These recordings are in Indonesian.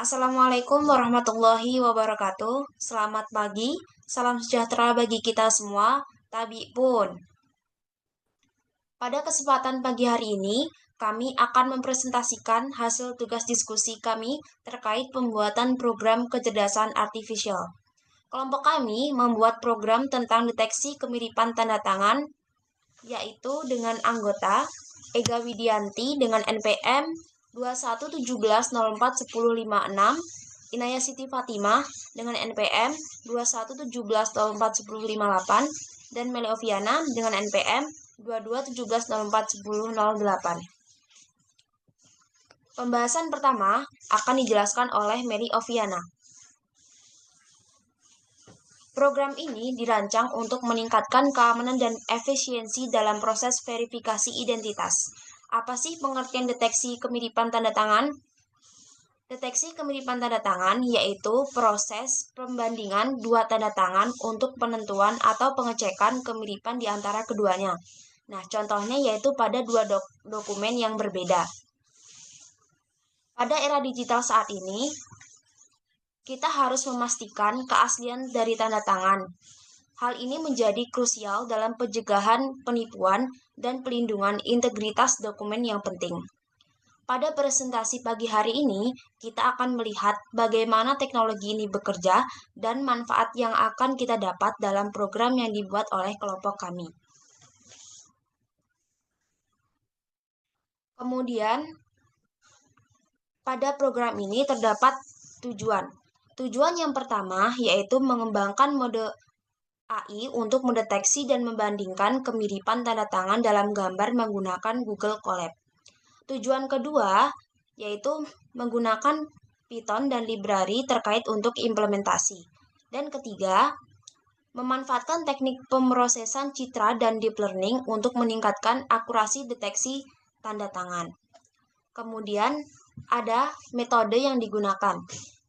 Assalamualaikum warahmatullahi wabarakatuh. Selamat pagi, salam sejahtera bagi kita semua. Tabi pun. Pada kesempatan pagi hari ini, kami akan mempresentasikan hasil tugas diskusi kami terkait pembuatan program kecerdasan artifisial. Kelompok kami membuat program tentang deteksi kemiripan tanda tangan, yaitu dengan anggota Ega Widianti dengan NPM 2117041056, Inaya Siti Fatimah dengan NPM 2117041058, dan Meli Oviana dengan NPM 2217041008. Pembahasan pertama akan dijelaskan oleh Meli Oviana. Program ini dirancang untuk meningkatkan keamanan dan efisiensi dalam proses verifikasi identitas. Apa sih pengertian deteksi kemiripan tanda tangan? Deteksi kemiripan tanda tangan yaitu proses pembandingan dua tanda tangan untuk penentuan atau pengecekan kemiripan di antara keduanya. Nah, contohnya yaitu pada dua dokumen yang berbeda. Pada era digital saat ini, kita harus memastikan keaslian dari tanda tangan. Hal ini menjadi krusial dalam pencegahan penipuan dan pelindungan integritas dokumen yang penting. Pada presentasi pagi hari ini, kita akan melihat bagaimana teknologi ini bekerja dan manfaat yang akan kita dapat dalam program yang dibuat oleh kelompok kami. Kemudian, pada program ini terdapat tujuan. Tujuan yang pertama yaitu mengembangkan mode AI untuk mendeteksi dan membandingkan kemiripan tanda tangan dalam gambar menggunakan Google Colab. Tujuan kedua yaitu menggunakan Python dan library terkait untuk implementasi. Dan ketiga, memanfaatkan teknik pemrosesan citra dan deep learning untuk meningkatkan akurasi deteksi tanda tangan. Kemudian ada metode yang digunakan,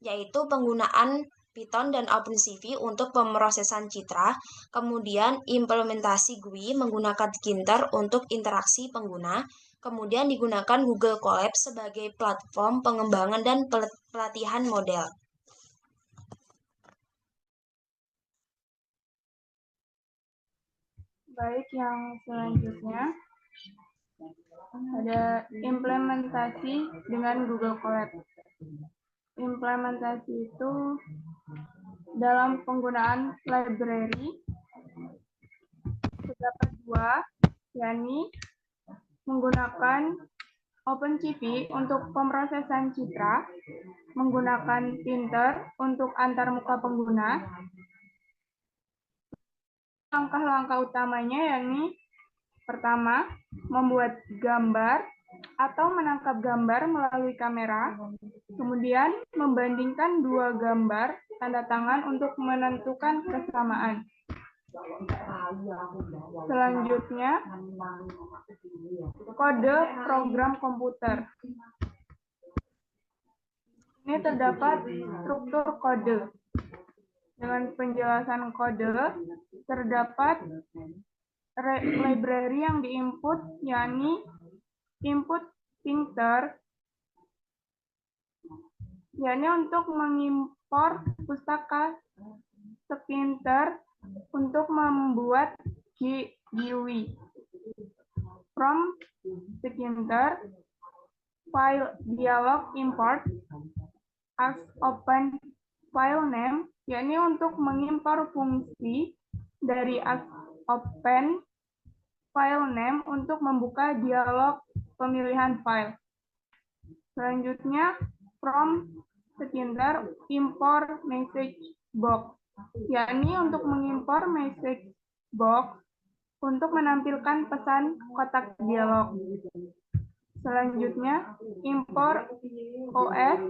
yaitu penggunaan Python dan OpenCV untuk pemrosesan citra, kemudian implementasi GUI menggunakan Tkinter untuk interaksi pengguna, kemudian digunakan Google Colab sebagai platform pengembangan dan pelatihan model. Baik, yang selanjutnya ada implementasi dengan Google Colab. Implementasi itu dalam penggunaan library terdapat dua, yakni menggunakan OpenCV untuk pemrosesan citra, menggunakan Tkinter untuk antarmuka pengguna. Langkah-langkah utamanya yakni pertama, membuat gambar atau menangkap gambar melalui kamera, kemudian membandingkan dua gambar tanda tangan untuk menentukan kesamaan. Selanjutnya, kode program komputer. Ini terdapat struktur kode. Dengan penjelasan kode, terdapat library yang diinput, yakni input Tkinter, yakni untuk mengimpor pustaka Tkinter untuk membuat GUI. From Tkinter, file dialog import as open file name, yakni untuk mengimpor fungsi dari as open file name untuk membuka dialog pemilihan file. Selanjutnya, from Tkinter import message box, yakni untuk mengimpor message box untuk menampilkan pesan kotak dialog. Selanjutnya, import OS,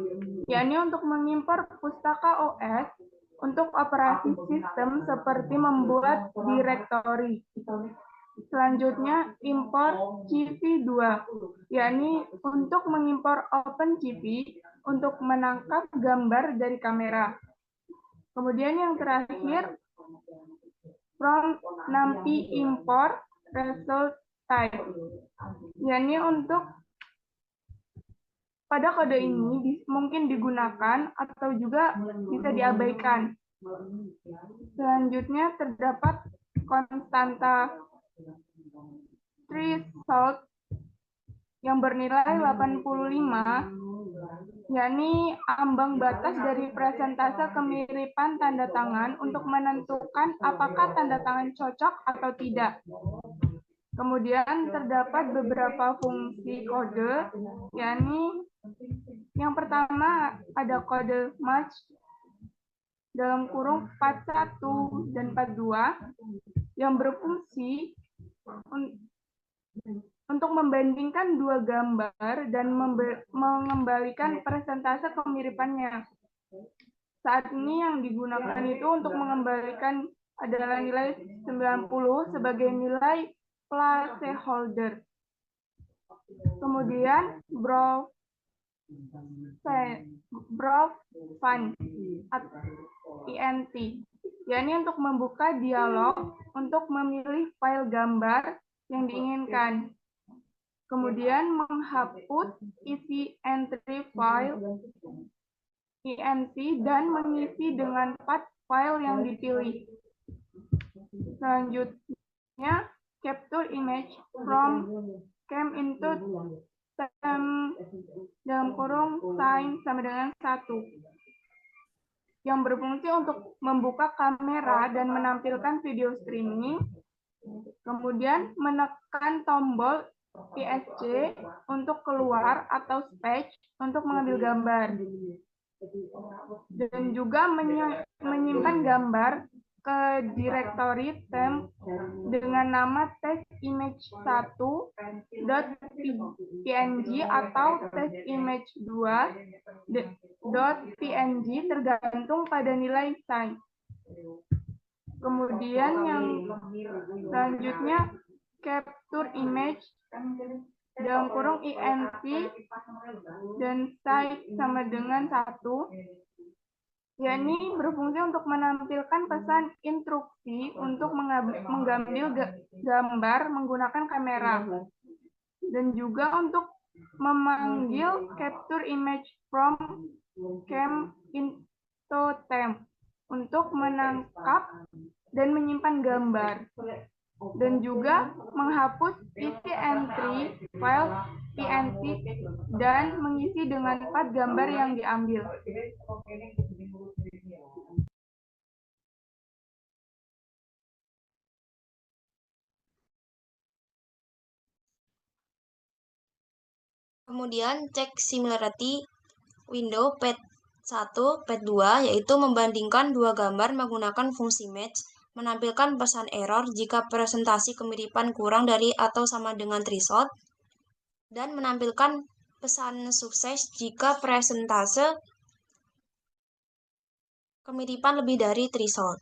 yakni untuk mengimpor pustaka OS untuk operasi sistem seperti membuat direktori. Selanjutnya, import CV2, yakni untuk mengimpor OpenCV untuk menangkap gambar dari kamera. Kemudian yang terakhir, from NumPy import result type, yakni untuk pada kode ini mungkin digunakan atau juga bisa diabaikan. Selanjutnya terdapat konstanta threshold yang bernilai 85, yakni ambang batas dari persentase kemiripan tanda tangan untuk menentukan apakah tanda tangan cocok atau tidak. Kemudian terdapat beberapa fungsi kode, yakni yang pertama ada kode match dalam kurung 41 dan 42 yang berfungsi untuk membandingkan dua gambar dan mengembalikan persentase kemiripannya. Saat ini yang digunakan itu untuk mengembalikan adalah nilai 90 sebagai nilai placeholder. Kemudian browse-find int, yakni untuk membuka dialog untuk memilih file gambar yang diinginkan. Kemudian menghapus isi entry file int dan mengisi dengan path file yang dipilih. Selanjutnya, capture image from cam into time dalam kurung time sama dengan 1 yang berfungsi untuk membuka kamera dan menampilkan video streaming. Kemudian menekan tombol PSC untuk keluar atau space untuk mengambil gambar. Dan juga menyimpan gambar ke directory temp dengan nama testimage1.png atau testimage2.png tergantung pada nilai size. Kemudian yang selanjutnya capture image dalam kurung int dan size sama dengan 1, yakni berfungsi untuk menampilkan pesan instruksi untuk mengambil gambar menggunakan kamera dan juga untuk memanggil capture image from cam into temp untuk menangkap dan menyimpan gambar dan juga menghapus isi entry file pnt dan mengisi dengan path gambar yang diambil. Kemudian cek similarity window pad 1, pad 2, yaitu membandingkan dua gambar menggunakan fungsi match, menampilkan pesan error jika presentasi kemiripan kurang dari atau sama dengan threshold, dan menampilkan pesan sukses jika presentase kemiripan lebih dari threshold.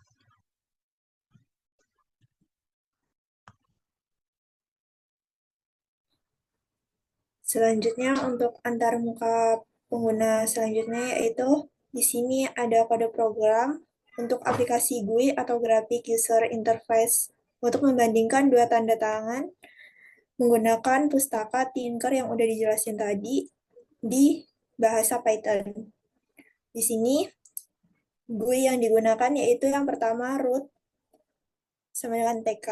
Selanjutnya untuk antarmuka pengguna selanjutnya yaitu di sini ada kode program untuk aplikasi GUI atau Graphic User Interface untuk membandingkan dua tanda tangan menggunakan pustaka Tinker yang udah dijelasin tadi di bahasa Python. Di sini GUI yang digunakan yaitu yang pertama root sama dengan .tk.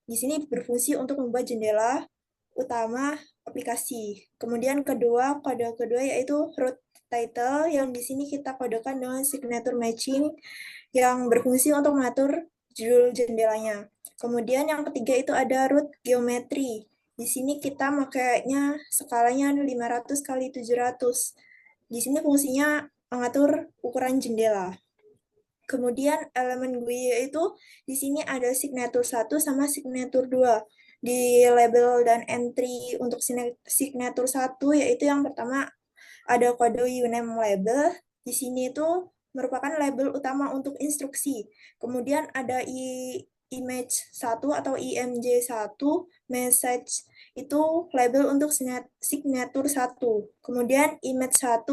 Di sini berfungsi untuk membuat jendela utama aplikasi. Kemudian kode kedua yaitu root title yang di sini kita kodekan dengan signature matching yang berfungsi untuk mengatur judul jendelanya. Kemudian yang ketiga itu ada root geometry. Di sini kita makainya skalanya 500 kali 700. Di sini fungsinya mengatur ukuran jendela. Kemudian elemen GUI yaitu di sini ada signature 1 sama signature 2. Di label dan entry untuk signature 1 yaitu yang pertama ada kode uname label. Di sini itu merupakan label utama untuk instruksi. Kemudian ada image 1 atau imj1 message itu label untuk signature 1. Kemudian image 1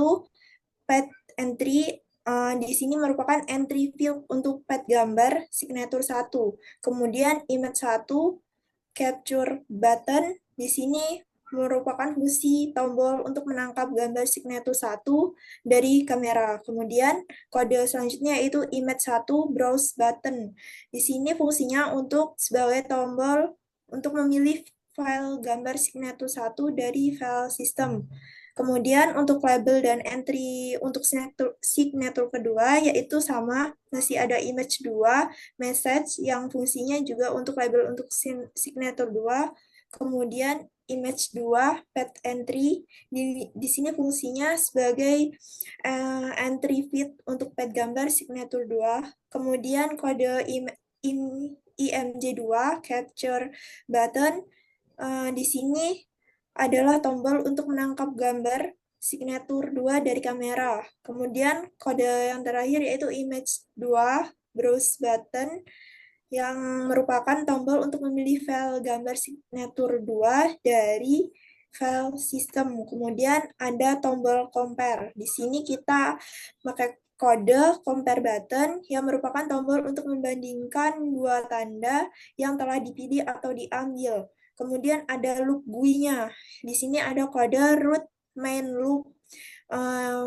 path entry di sini merupakan entry field untuk path gambar signature 1. Kemudian image 1 capture button Di sini merupakan fungsi tombol untuk menangkap gambar signature 1 dari kamera. Kemudian kode selanjutnya yaitu image 1 browse button. Di sini fungsinya untuk sebagai tombol untuk memilih file gambar signature 1 dari file system. Kemudian untuk label dan entry untuk signature kedua yaitu sama, masih ada image 2, message yang fungsinya juga untuk label untuk signature 2. Kemudian image 2, pad entry, di sini fungsinya sebagai entry feed untuk pad gambar signature 2. Kemudian kode IMG2, capture button, di sini adalah tombol untuk menangkap gambar signature 2 dari kamera. Kemudian kode yang terakhir yaitu image 2, browse button, yang merupakan tombol untuk memilih file gambar signature 2 dari file system. Kemudian ada tombol compare. Di sini kita pakai kode compare button yang merupakan tombol untuk membandingkan dua tanda yang telah dipilih atau diambil. Kemudian ada loop GUI-nya. Di sini ada kode root main loop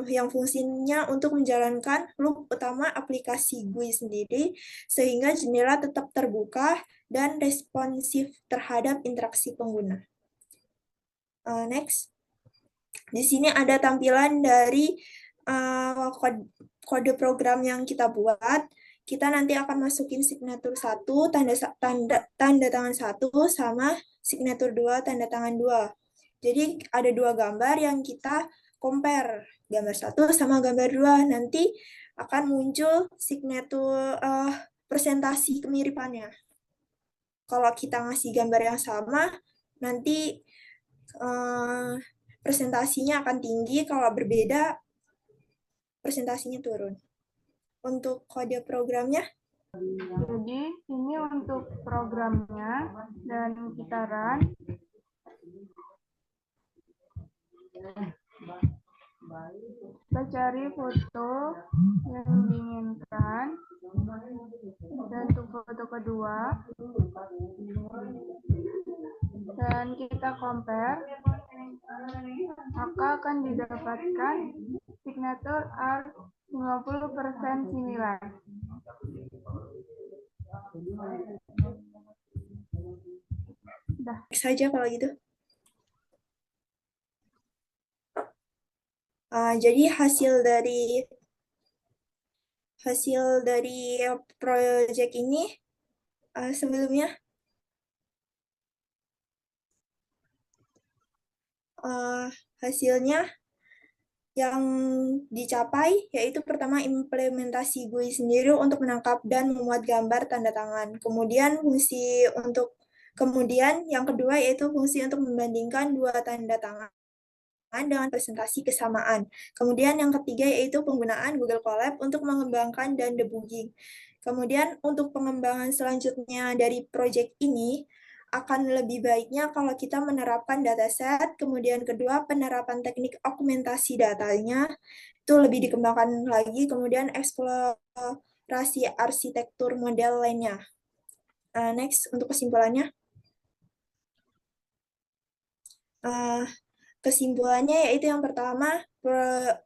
yang fungsinya untuk menjalankan loop utama aplikasi GUI sendiri sehingga jendela tetap terbuka dan responsif terhadap interaksi pengguna. Next. Di sini ada tampilan dari kode program yang kita buat. Kita nanti akan masukin signature 1, tanda tangan 1, sama signature 2, tanda tangan 2. Jadi ada dua gambar yang kita compare, gambar 1 sama gambar 2. Nanti akan muncul signature presentasi kemiripannya. Kalau kita ngasih gambar yang sama, nanti presentasinya akan tinggi, kalau berbeda presentasinya turun. Untuk kode programnya, Jadi ini untuk programnya dan kita run. Kita cari foto yang diinginkan. Dan untuk foto kedua, dan kita compare, maka akan didapatkan signature R 50% similar. saja kalau gitu. Jadi hasil dari proyek ini sebelumnya hasilnya yang dicapai yaitu pertama implementasi GUI sendiri untuk menangkap dan memuat gambar tanda tangan. Kemudian yang kedua yaitu fungsi untuk membandingkan dua tanda tangan dengan presentasi kesamaan. Kemudian yang ketiga yaitu penggunaan Google Colab untuk mengembangkan dan debugging. Kemudian untuk pengembangan selanjutnya dari proyek ini akan lebih baiknya kalau kita menerapkan dataset, kemudian kedua penerapan teknik augmentasi datanya itu lebih dikembangkan lagi, kemudian eksplorasi arsitektur model lainnya. Next, untuk kesimpulannya. Kesimpulannya yaitu yang pertama,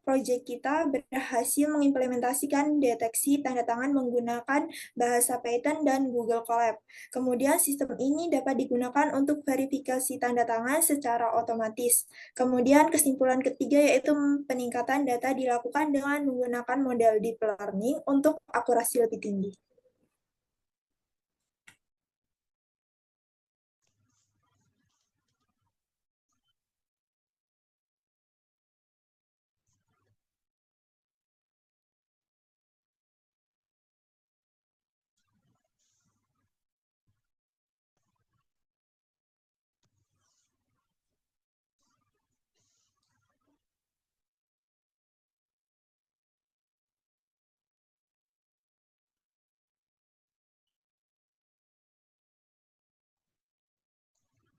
proyek kita berhasil mengimplementasikan deteksi tanda tangan menggunakan bahasa Python dan Google Colab. Kemudian sistem ini dapat digunakan untuk verifikasi tanda tangan secara otomatis. Kemudian kesimpulan ketiga yaitu peningkatan data dilakukan dengan menggunakan model deep learning untuk akurasi lebih tinggi.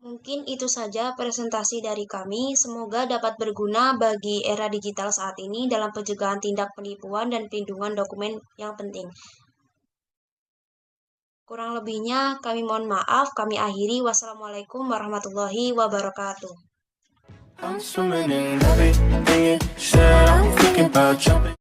Mungkin itu saja presentasi dari kami. Semoga dapat berguna bagi era digital saat ini dalam pencegahan tindak penipuan dan perlindungan dokumen yang penting. Kurang lebihnya kami mohon maaf, kami akhiri. Wassalamualaikum warahmatullahi wabarakatuh. I'm swimming in everything you